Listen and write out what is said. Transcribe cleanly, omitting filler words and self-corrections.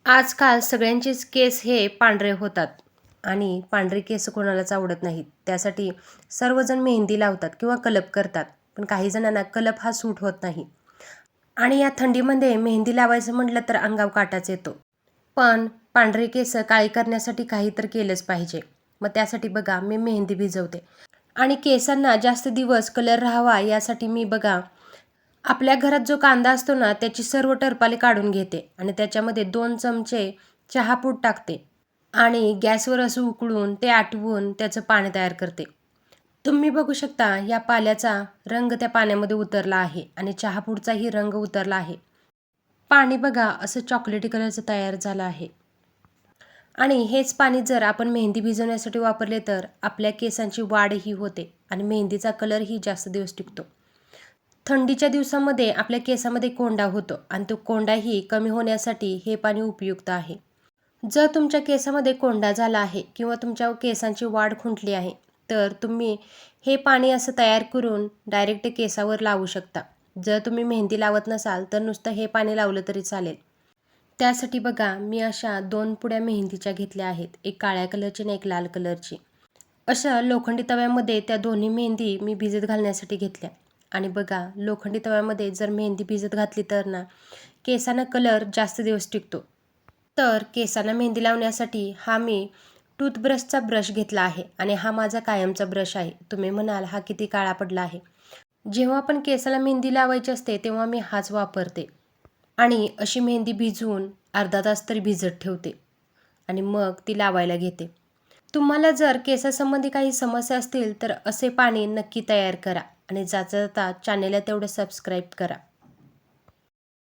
आजकाल सगळ्यांचेच केस हे पांढरे होतात आणि पांढरे केस कोणालाच आवडत नाहीत. त्यासाठी सर्वजण मेहंदी लावतात किंवा कलप करतात. पण काही जणांना कलप हा सूट होत नाही आणि या थंडीमध्ये मेहंदी लावायचं म्हटलं तर अंगावर काटाच येतो. पण पांढरे केस काळी करण्यासाठी काही तर केलंच पाहिजे. मग त्यासाठी बघा मी मेहंदी भिजवते आणि केसांना जास्त दिवस कलर राहावा यासाठी मी बघा आपल्या घरात जो कांदा असतो ना त्याची सर्व टरपाले काढून घेते आणि त्याच्यामध्ये 2 चमचे चहापूड टाकते आणि गॅसवर असं उकळून ते आटवून त्याचं पाणी तयार करते. तुम्ही बघू शकता या पाल्याचा रंग त्या पाण्यामध्ये उतरला आहे आणि चहापूडचाही रंग उतरला आहे. पाणी बघा असं चॉकलेटी कलरचं तयार झालं आहे आणि हेच पाणी जर आपण मेहंदी भिजवण्यासाठी वापरले तर आपल्या केसांची वाढही होते आणि मेहंदीचा कलरही जास्त दिवस टिकतो. थंडीच्या दिवसामध्ये आपल्या केसामध्ये कोंडा होतो आणि तो कोंडाही कमी होण्यासाठी हे पाणी उपयुक्त आहे. जर तुमच्या केसामध्ये कोंडा झाला आहे किंवा तुमच्या केसांची वाढ खुंटली आहे तर तुम्ही हे पाणी असं तयार करून डायरेक्ट केसावर लावू शकता. जर तुम्ही मेहंदी लावत नसाल तर नुसतं हे पाणी लावलं तरी चालेल. त्यासाठी बघा मी अशा 2 पुड्या मेहंदीच्या घेतल्या आहेत. एक काळ्या कलरची आणि एक लाल कलरची. अशा लोखंडी तव्यामध्ये त्या दोन्ही मेहंदी मी भिजत घालण्यासाठी घेतल्या आणि बघा लोखंडी तव्यामध्ये जर मेहंदी भिजत घातली तर ना केसांना कलर जास्त दिवस टिकतो. तर केसांना मेहंदी लावण्यासाठी हा मी टूथब्रशचा ब्रश घेतला आहे आणि हा माझा कायमचा ब्रश आहे. तुम्ही म्हणाल हा किती काळा पडला आहे. जेव्हा पण केसाला मेहंदी लावायची असते तेव्हा मी हाच वापरते आणि अशी मेहंदी भिजवून अर्धा तास तरी भिजत ठेवते आणि मग ती लावायला घेते. तुम्हाला जर केसासंबंधी काही समस्या असतील तर असे पाणी नक्की तयार करा आणि जाता जाता चॅनेलला तेवढं सबस्क्राईब करा.